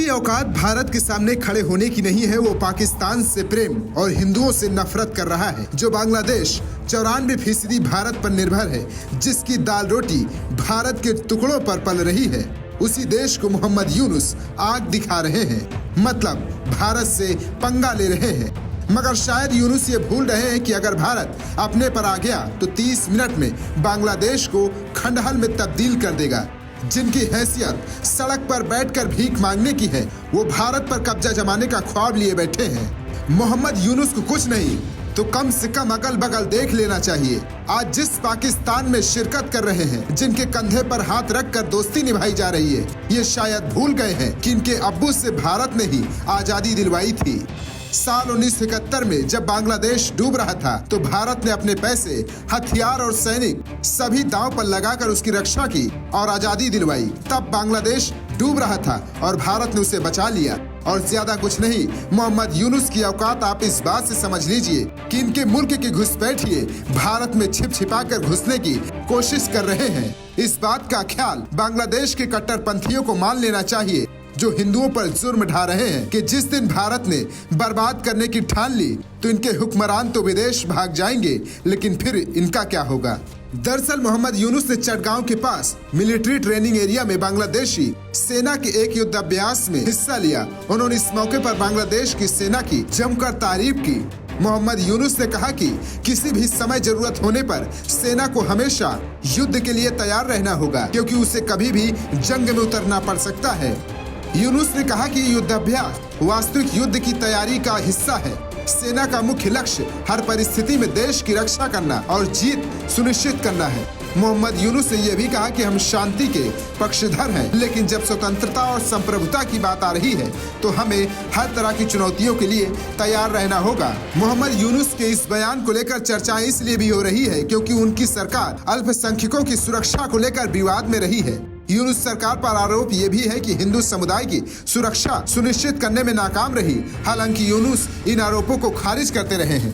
औकात भारत के सामने खड़े होने की नहीं है। वो पाकिस्तान से प्रेम और हिंदुओं से नफरत कर रहा है। जो बांग्लादेश 94% भारत पर निर्भर है, जिसकी दाल रोटी भारत के टुकड़ों पर पल रही है, उसी देश को मोहम्मद यूनुस आग दिखा रहे हैं। मतलब भारत से पंगा ले रहे हैं। मगर शायद यूनुस ये भूल रहे हैं कि अगर भारत अपने पर आ गया तो 30 मिनट में बांग्लादेश को खंडहर में तब्दील कर देगा। जिनकी हैसियत सड़क पर बैठकर भीख मांगने की है, वो भारत पर कब्जा जमाने का ख्वाब लिए बैठे हैं। मोहम्मद यूनुस को कुछ नहीं तो कम से कम अगल बगल देख लेना चाहिए। आज जिस पाकिस्तान में शिरकत कर रहे हैं, जिनके कंधे पर हाथ रखकर दोस्ती निभाई जा रही है, ये शायद भूल गए हैं कि इनके अब्बू से भारत ने ही आजादी दिलवाई थी। साल 1971 में जब बांग्लादेश डूब रहा था तो भारत ने अपने पैसे, हथियार और सैनिक सभी दांव पर लगाकर उसकी रक्षा की और आजादी दिलवाई। तब बांग्लादेश डूब रहा था और भारत ने उसे बचा लिया। और ज्यादा कुछ नहीं, मोहम्मद यूनुस की औकात आप इस बात से समझ लीजिए कि इनके मुल्क के घुसपैठिए भारत में छिप छिपा कर घुसने की कोशिश कर रहे हैं। इस बात का ख्याल बांग्लादेश के कट्टरपंथियों को मान लेना चाहिए, जो हिंदुओं पर जुर्म ढा रहे हैं कि जिस दिन भारत ने बर्बाद करने की ठान ली तो इनके हुक्मरान तो विदेश भाग जाएंगे, लेकिन फिर इनका क्या होगा। दरअसल मोहम्मद यूनुस ने चटगांव के पास मिलिट्री ट्रेनिंग एरिया में बांग्लादेशी सेना के एक युद्धाभ्यास में हिस्सा लिया। उन्होंने इस मौके पर बांग्लादेश की सेना की जमकर तारीफ की। मोहम्मद यूनुस ने कहा कि किसी भी समय जरूरत होने पर सेना को हमेशा युद्ध के लिए तैयार रहना होगा, क्योंकि उसे कभी भी जंग में उतरना पड़ सकता है। यूनुस ने कहा कि युद्धाभ्यास वास्तविक युद्ध की तैयारी का हिस्सा है। सेना का मुख्य लक्ष्य हर परिस्थिति में देश की रक्षा करना और जीत सुनिश्चित करना है। मोहम्मद यूनुस ने यह भी कहा कि हम शांति के पक्षधर हैं, लेकिन जब स्वतंत्रता और संप्रभुता की बात आ रही है तो हमें हर तरह की चुनौतियों के लिए तैयार रहना होगा। मोहम्मद यूनुस के इस बयान को लेकर चर्चाएं इसलिए भी हो रही है क्योंकि उनकी सरकार अल्पसंख्यकों की सुरक्षा को लेकर विवाद में रही है। यूनुस सरकार पर आरोप ये भी है कि हिंदू समुदाय की सुरक्षा सुनिश्चित करने में नाकाम रही। हालांकि यूनुस इन आरोपों को खारिज करते रहे हैं।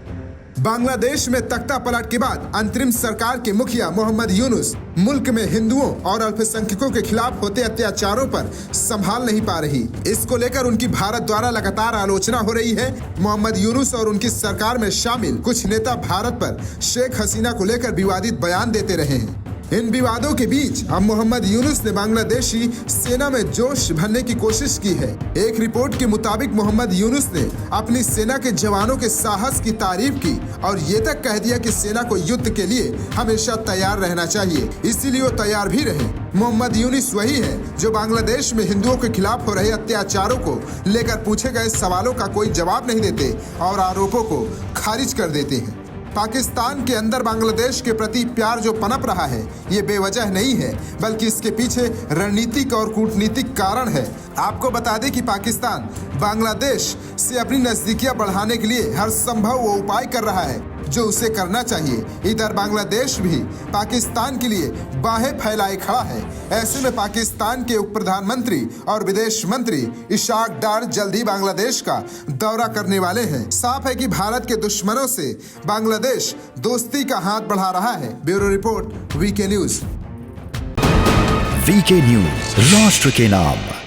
बांग्लादेश में तख्ता पलट के बाद अंतरिम सरकार के मुखिया मोहम्मद यूनुस मुल्क में हिंदुओं और अल्पसंख्यकों के खिलाफ होते अत्याचारों पर संभाल नहीं पा रही। इसको लेकर उनकी भारत द्वारा लगातार आलोचना हो रही है। मोहम्मद यूनुस और उनकी सरकार में शामिल कुछ नेता भारत पर शेख हसीना को लेकर विवादित बयान देते रहे हैं। इन विवादों के बीच अब मोहम्मद यूनुस ने बांग्लादेशी सेना में जोश भरने की कोशिश की है। एक रिपोर्ट के मुताबिक मोहम्मद यूनुस ने अपनी सेना के जवानों के साहस की तारीफ की और ये तक कह दिया कि सेना को युद्ध के लिए हमेशा तैयार रहना चाहिए, इसीलिए वो तैयार भी रहे। मोहम्मद यूनुस वही है जो बांग्लादेश में हिंदुओं के खिलाफ हो रहे अत्याचारों को लेकर पूछे गए सवालों का कोई जवाब नहीं देते और आरोपों को खारिज कर देते हैं। पाकिस्तान के अंदर बांग्लादेश के प्रति प्यार जो पनप रहा है, ये बेवजह नहीं है, बल्कि इसके पीछे रणनीतिक और कूटनीतिक कारण है। आपको बता दें कि पाकिस्तान बांग्लादेश से अपनी नजदीकियां बढ़ाने के लिए हर संभव वो उपाय कर रहा है जो उसे करना चाहिए। इधर बांग्लादेश भी पाकिस्तान के लिए बाहें फैलाए खड़ा है। ऐसे में पाकिस्तान के उप प्रधानमंत्री और विदेश मंत्री इशाक डार जल्द ही बांग्लादेश का दौरा करने वाले हैं। साफ है कि भारत के दुश्मनों से बांग्लादेश दोस्ती का हाथ बढ़ा रहा है। Bureau report, VK news. VK news, राष्ट्र के नाम।